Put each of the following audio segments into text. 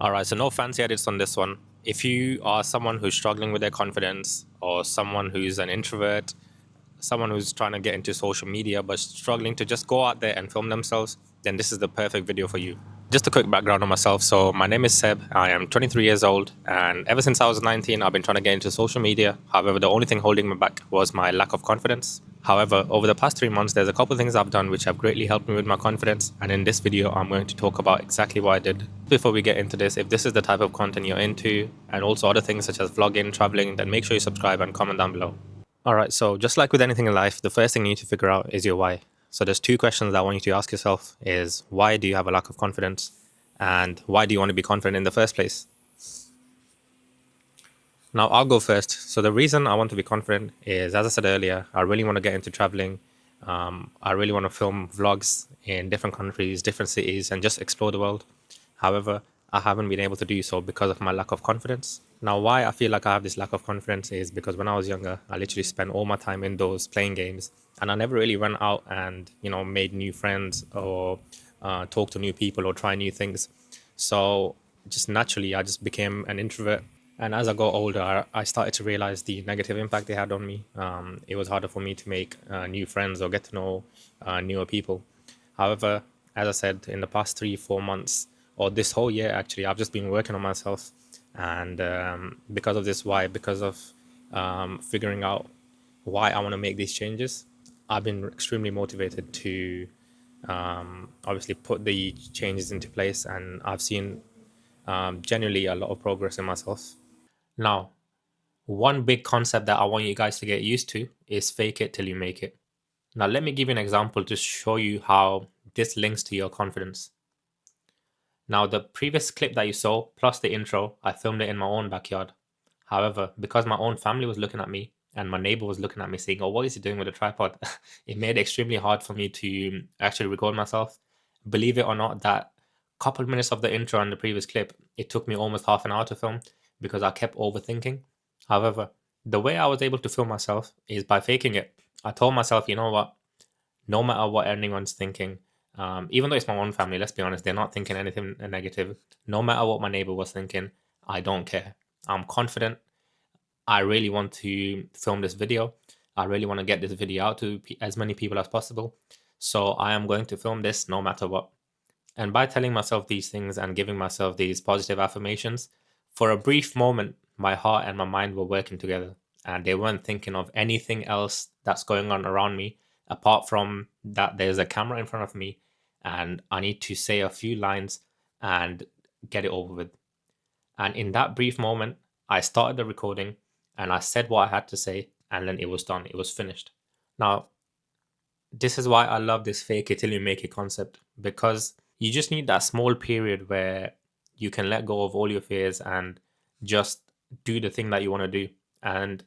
All right, so no fancy edits on this one. If you are someone who's struggling with their confidence, or someone who's an introvert, someone who's trying to get into social media but struggling to just go out there and film themselves, then this is the perfect video for you. Just a quick background on myself. So, my name is Seb. I am 23 years old, and ever since I was 19, I've been trying to get into social media. However, the only thing holding me back was my lack of confidence. However, over the past 3 months, there's a couple of things I've done which have greatly helped me with my confidence. And in this video, I'm going to talk about exactly what I did. Before we get into this, if this is the type of content you're into, and also other things such as vlogging, traveling, then make sure you subscribe and comment down below. All right, so just like with anything in life, the first thing you need to figure out is your why. So there's two questions I want you to ask yourself is why do you have a lack of confidence? And why do you want to be confident in the first place? Now, I'll go first. So the reason I want to be confident is, as I said earlier, I really want to get into traveling. I really want to film vlogs in different countries, different cities, and just explore the world. However, I haven't been able to do so because of my lack of confidence. Now, why I feel like I have this lack of confidence is because when I was younger, I literally spent all my time indoors playing games, and I never really went out and made new friends or talk to new people or try new things. So just naturally, I just became an introvert. And as I got older, I started to realize the negative impact they had on me. It was harder for me to make new friends or get to know newer people. However, as I said, in the past 3, 4 months, or this whole year actually, I've just been working on myself. And because of this, why? Because of figuring out why I want to make these changes, I've been extremely motivated to obviously put the changes into place. And I've seen genuinely a lot of progress in myself. Now, one big concept that I want you guys to get used to is fake it till you make it. Now, let me give you an example to show you how this links to your confidence. Now, the previous clip that you saw, plus the intro, I filmed it in my own backyard. However, because my own family was looking at me and my neighbor was looking at me saying, "Oh, what is he doing with a tripod?" It made it extremely hard for me to actually record myself. Believe it or not, that couple minutes of the intro and the previous clip, it took me almost half an hour to film because I kept overthinking. However, the way I was able to film myself is by faking it. I told myself, you know what? No matter what anyone's thinking, even though it's my own family, let's be honest, they're not thinking anything negative. No matter what my neighbor was thinking, I don't care. I'm confident. I really want to film this video. I really want to get this video out to as many people as possible. So I am going to film this no matter what. And by telling myself these things and giving myself these positive affirmations, for a brief moment, my heart and my mind were working together. And they weren't thinking of anything else that's going on around me, apart from that there's a camera in front of me and I need to say a few lines and get it over with. And in that brief moment, I started the recording and I said what I had to say, and then it was done, it was finished. Now, this is why I love this fake it till you make it concept, because you just need that small period where you can let go of all your fears and just do the thing that you want to do. And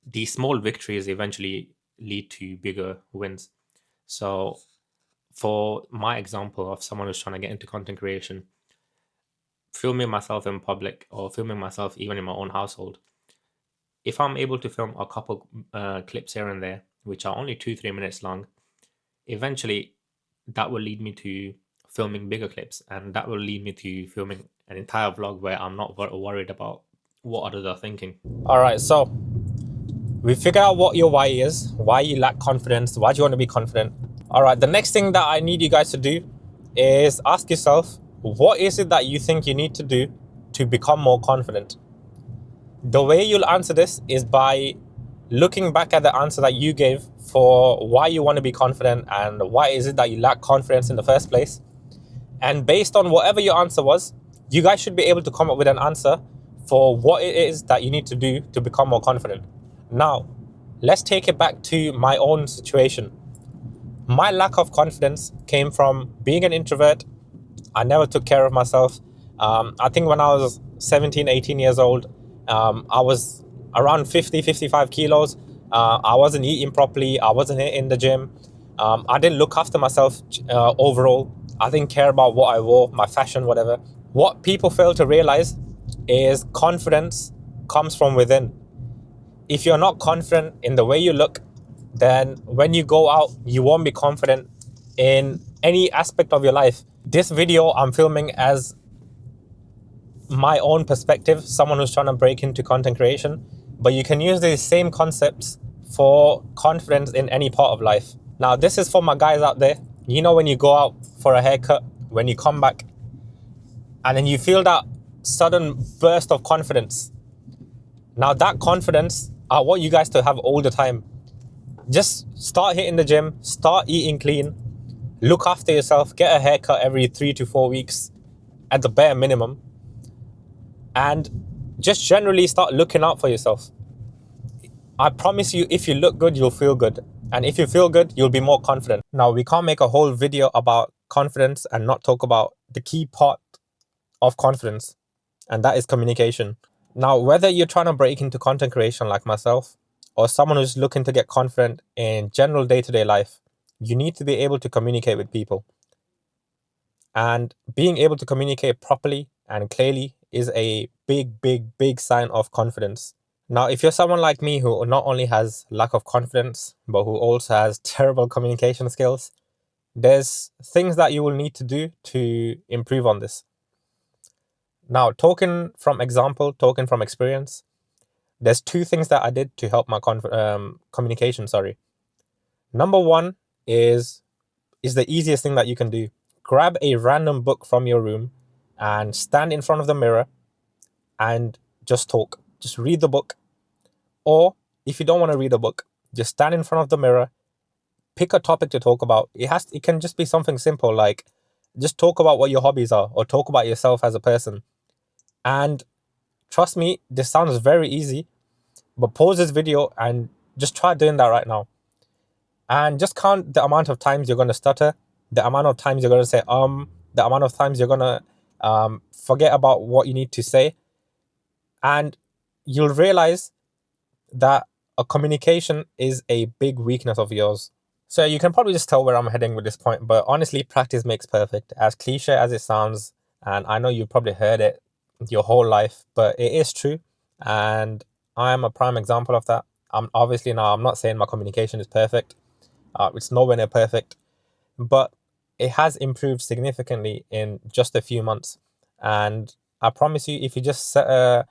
these small victories eventually lead to bigger wins. So, for my example of someone who's trying to get into content creation, filming myself in public or filming myself even in my own household, if I'm able to film a couple clips here and there, which are only 2, 3 minutes long, eventually that will lead me to filming bigger clips, and that will lead me to filming an entire vlog where I'm not worried about what others are thinking. All right, so we figured out what your why is, why you lack confidence, why do you want to be confident. All right, the next thing that I need you guys to do is ask yourself, what is it that you think you need to do to become more confident? The way you'll answer this is by looking back at the answer that you gave for why you want to be confident and why is it that you lack confidence in the first place. And based on whatever your answer was, you guys should be able to come up with an answer for what it is that you need to do to become more confident. Now, let's take it back to my own situation. My lack of confidence came from being an introvert. I never took care of myself. I think when I was 17, 18 years old, I was around 50, 55 kilos. I wasn't eating properly. I wasn't in the gym. I didn't look after myself overall. I didn't care about what I wore, my fashion, whatever. What people fail to realize is confidence comes from within. If you're not confident in the way you look, then when you go out, you won't be confident in any aspect of your life. This video I'm filming as my own perspective, someone who's trying to break into content creation, but you can use these same concepts for confidence in any part of life. Now, this is for my guys out there. You know, when you go out for a haircut, when you come back, and then you feel that sudden burst of confidence. Now, that confidence, I want you guys to have all the time. Just start hitting the gym, start eating clean, look after yourself, get a haircut every 3 to 4 weeks at the bare minimum, and just generally start looking out for yourself. I promise you, if you look good, you'll feel good. And if you feel good, you'll be more confident. Now, we can't make a whole video about confidence and not talk about the key part of confidence, and that is communication. Now, whether you're trying to break into content creation like myself, or someone who's looking to get confident in general day-to-day life, you need to be able to communicate with people. And being able to communicate properly and clearly is a big sign of confidence. Now, if you're someone like me who not only has lack of confidence, but who also has terrible communication skills, there's things that you will need to do to improve on this. Now, talking from experience, there's 2 things that I did to help my communication. Number 1 is the easiest thing that you can do. Grab a random book from your room and stand in front of the mirror and just talk. Just read the book. Or if you don't want to read a book, just stand in front of the mirror, pick a topic to talk about. It can just be something simple, like just talk about what your hobbies are, or talk about yourself as a person. And trust me, this sounds very easy, but pause this video and just try doing that right now. And just count the amount of times you're going to stutter, the amount of times you're going to say the amount of times you're going to forget about what you need to say. And you'll realize that a communication is a big weakness of yours. So you can probably just tell where I'm heading with this point, but honestly, practice makes perfect. As cliche as it sounds, and I know you've probably heard it your whole life, but it is true. And I am a prime example of that. I'm not saying my communication is perfect. It's nowhere near perfect, but it has improved significantly in just a few months. And I promise you, if you just set a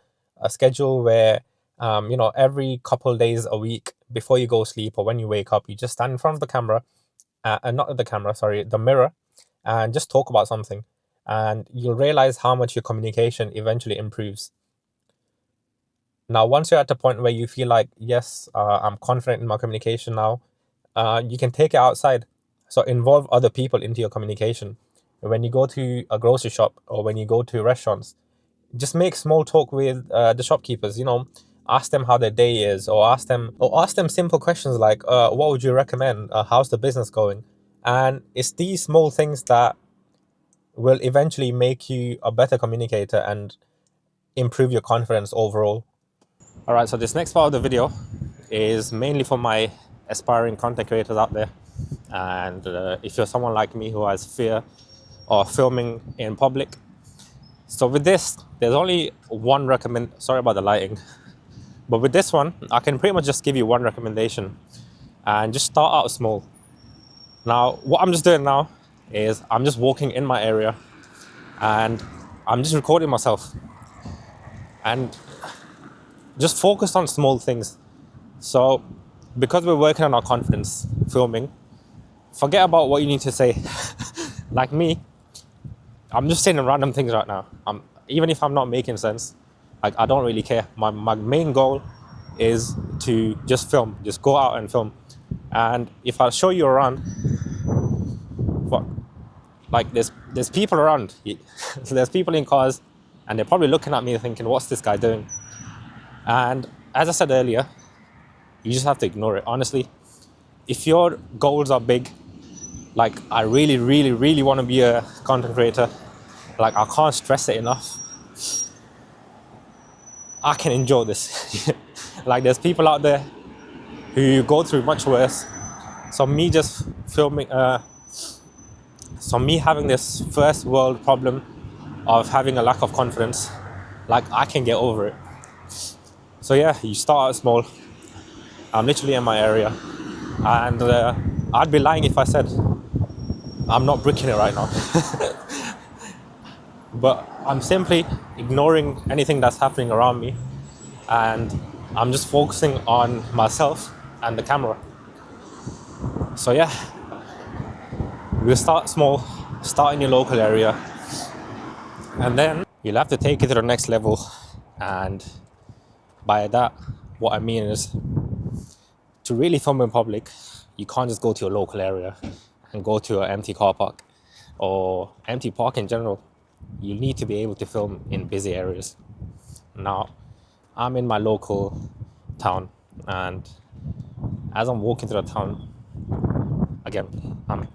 schedule where, every couple of days a week before you go sleep or when you wake up, you just stand in front of the camera, the mirror, and just talk about something. And you'll realize how much your communication eventually improves. Now, once you're at the point where you feel like, yes, I'm confident in my communication now, you can take it outside. So involve other people into your communication. When you go to a grocery shop or when you go to restaurants, just make small talk with the shopkeepers. Ask them how their day is, or ask them simple questions like, what would you recommend? How's the business going? And it's these small things that will eventually make you a better communicator and improve your confidence overall. All right, so this next part of the video is mainly for my aspiring content creators out there. And if you're someone like me who has fear of filming in public, so with this, there's only one sorry about the lighting, but with this one, I can pretty much just give you one recommendation and just start out small. Now, what I'm just doing now is I'm just walking in my area and I'm just recording myself and just focus on small things. So because we're working on our confidence filming, forget about what you need to say. Like me, I'm just saying random things right now. Even if I'm not making sense, I don't really care. My main goal is to just film, just go out and film. And if I show you around, there's people around. So there's people in cars, and they're probably looking at me thinking, what's this guy doing? And as I said earlier, you just have to ignore it. Honestly, if your goals are big, like I really want to be a content creator, like I can't stress it enough, I can enjoy this. Like there's people out there who go through much worse. So me just filming, me having this first world problem of having a lack of confidence, like I can get over it. So yeah, you start out small. I'm literally in my area, and I'd be lying if I said I'm not bricking it right now. but I'm simply ignoring anything that's happening around me, and I'm just focusing on myself and the camera. So yeah, we'll start small, start in your local area, and then you'll have to take it to the next level. And by that, what I mean is, to really film in public, you can't just go to your local area and go to an empty car park or empty park in general. You need to be able to film in busy areas. Now, I'm in my local town, and as I'm walking through the town, again, man.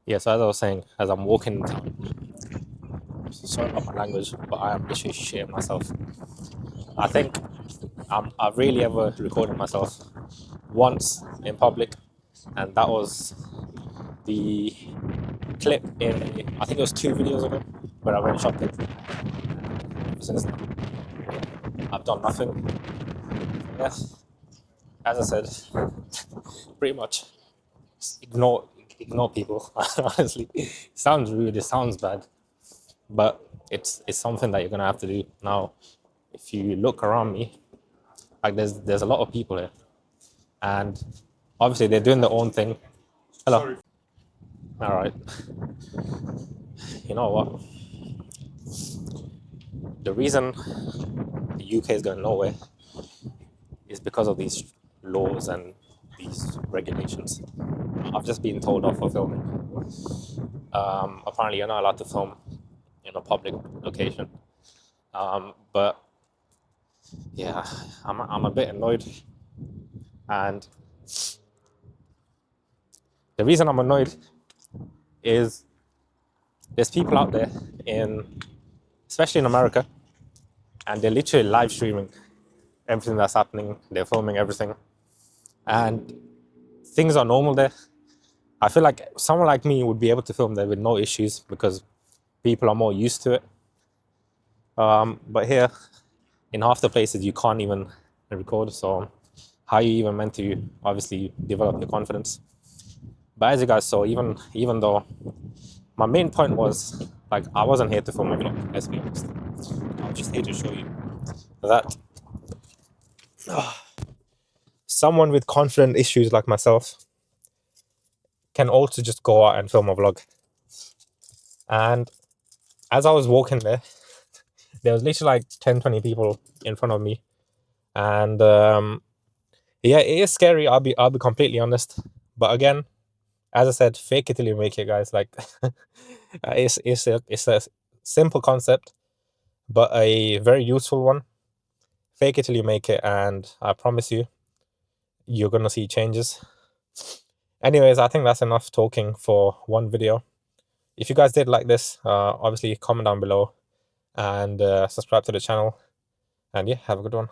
Yes, as I was saying, as I'm walking in town, sorry about my language, but I am literally shitting myself. I think I've really ever recorded myself once in public, and that was the clip in, I think it was 2 videos ago, where I went shopping. Since then, I've done nothing. Yes, as I said, pretty much ignore people. Honestly, it sounds rude, it sounds bad, but it's something that you're gonna have to do now. If you look around me, like there's a lot of people here, and obviously they're doing their own thing. Hello. Sorry. All right. You know what? The reason the UK is going nowhere is because of these laws and these regulations. I've just been told off for filming. Apparently, you're not allowed to film in a public location. But yeah, I'm a bit annoyed, and the reason I'm annoyed is there's people out there especially in America, and they're literally live streaming everything that's happening. They're filming everything, and things are normal there. I feel like someone like me would be able to film there with no issues because people are more used to it. But here, in half the places, you can't even record. So how are you even meant to obviously develop your confidence? But as you guys saw, even though my main point was, like, I wasn't here to film a vlog, let's be honest. I was just here to show you that someone with confident issues like myself can also just go out and film a vlog. And as I was walking there was literally like 10-20 people in front of me, and yeah, it is scary. I'll be completely honest, but again, as I said, fake it till you make it, guys. Like, it's a simple concept, but a very useful one. Fake it till you make it, and I promise you, you're gonna see changes. Anyways, I think that's enough talking for one video. If you guys did like this, obviously comment down below and subscribe to the channel. And yeah, have a good one.